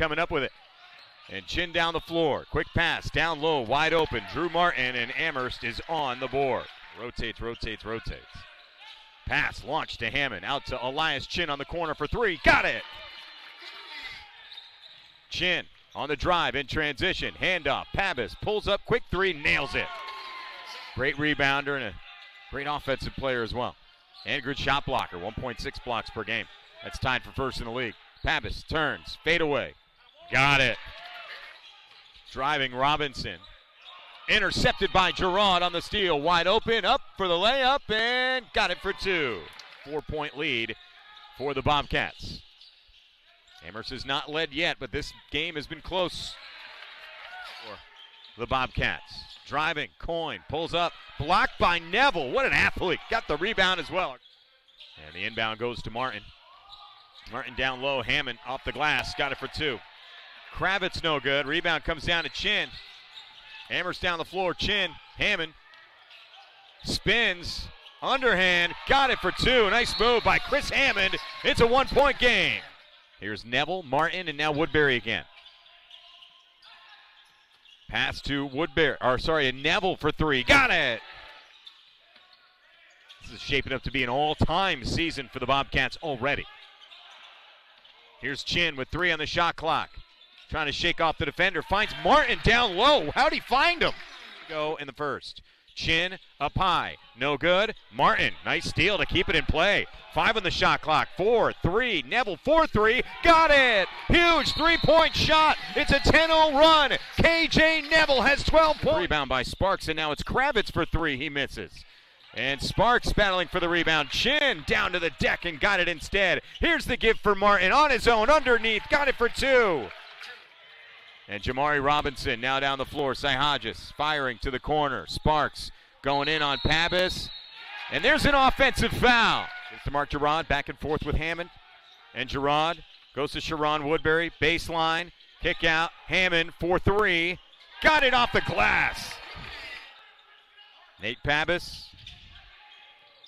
coming up with it. And Chin down the floor. Quick pass, down low, wide open. Drew Martin, and Amherst is on the board. Rotates. Pass launched to Hammond. Out to Elias Chin on the corner for three. Got it! Chin on the drive in transition. Handoff. Pabas pulls up. Quick three. Nails it. Great rebounder and a great offensive player as well. And good shot blocker. 1.6 blocks per game. That's tied for first in the league. Pabas turns. Fade away. Got it. Driving Robinson. Intercepted by Gerard on the steal. Wide open. Up for the layup. And got it for two. 4-point lead for the Bobcats. Amherst is not led yet, but this game has been close for the Bobcats. Driving, Coyne pulls up, blocked by Neville. What an athlete, got the rebound as well. And the inbound goes to Martin. Martin down low, Hammond off the glass, got it for two. Kravitz no good, rebound comes down to Chin. Amherst down the floor, Chin, Hammond spins, underhand, got it for two. Nice move by Chris Hammond, it's a 1-point game. Here's Neville, Martin, and now Woodbury again. Pass to Neville for three. Got it! This is shaping up to be an all-time season for the Bobcats already. Here's Chin with three on the shot clock. Trying to shake off the defender. Finds Martin down low. How'd he find him? Go in the first. Chin up high. No good. Martin, nice steal to keep it in play. 5 on the shot clock. 4-3. Neville 4-3. Got it! Huge three-point shot. It's a 10-0 run. KJ Neville has 12 points. Rebound by Sparks, and now it's Kravitz for three. He misses. And Sparks battling for the rebound. Chin down to the deck and got it instead. Here's the give for Martin on his own underneath. Got it for two. And Jamari Robinson now down the floor. Cy Hodges firing to the corner. Sparks going in on Pabas. And there's an offensive foul. It's to Mark Gerard, back and forth with Hammond. And Gerard goes to Sharon Woodbury. Baseline, kick out. Hammond for three. Got it off the glass. Nate Pabas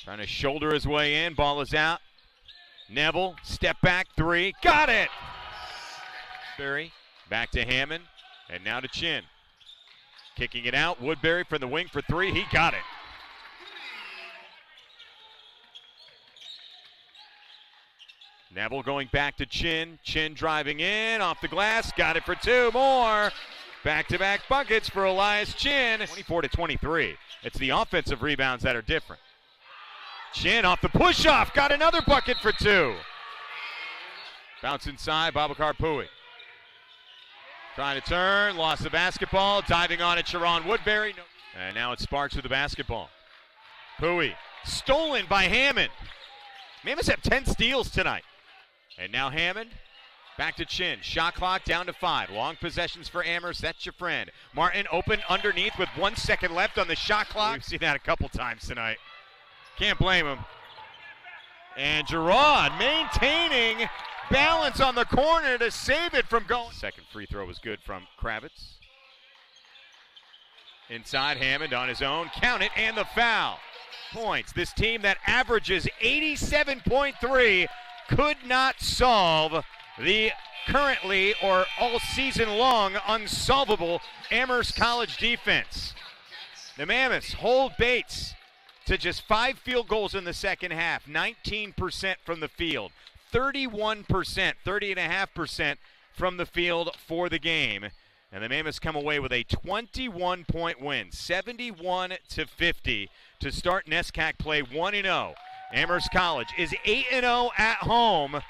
trying to shoulder his way in. Ball is out. Neville, step back three. Got it! Woodbury. Back to Hammond, and now to Chin. Kicking it out, Woodbury from the wing for three, he got it. Neville going back to Chin, Chin driving in, off the glass, got it for two more. Back-to-back buckets for Elias Chin, 24-23. It's the offensive rebounds that are different. Chin off the push-off, got another bucket for two. Bounce inside, Babacar Pui. Trying to turn, lost the basketball, diving on it, Sharon Woodbury. No. And now it's Sparks with the basketball. Pui, stolen by Hammond. Mammoths have 10 steals tonight. And now Hammond, back to Chin. Shot clock down to 5. Long possessions for Amherst, that's your friend. Martin open underneath with 1 second left on the shot clock. We've seen that a couple times tonight. Can't blame him. And Gerard maintaining balance on the corner to save it from going. Second free throw was good from Kravitz. Inside, Hammond on his own. Count it, and the foul. Points. This team that averages 87.3 could not solve the currently or all season long unsolvable Amherst College defense. The Mammoths hold Bates to just 5 field goals in the second half, 19% from the field. 31%, 30.5% from the field for the game. And the Mammoths come away with a 21-point win, 71-50 to start NESCAC play 1-0. Amherst College is 8-0 at home.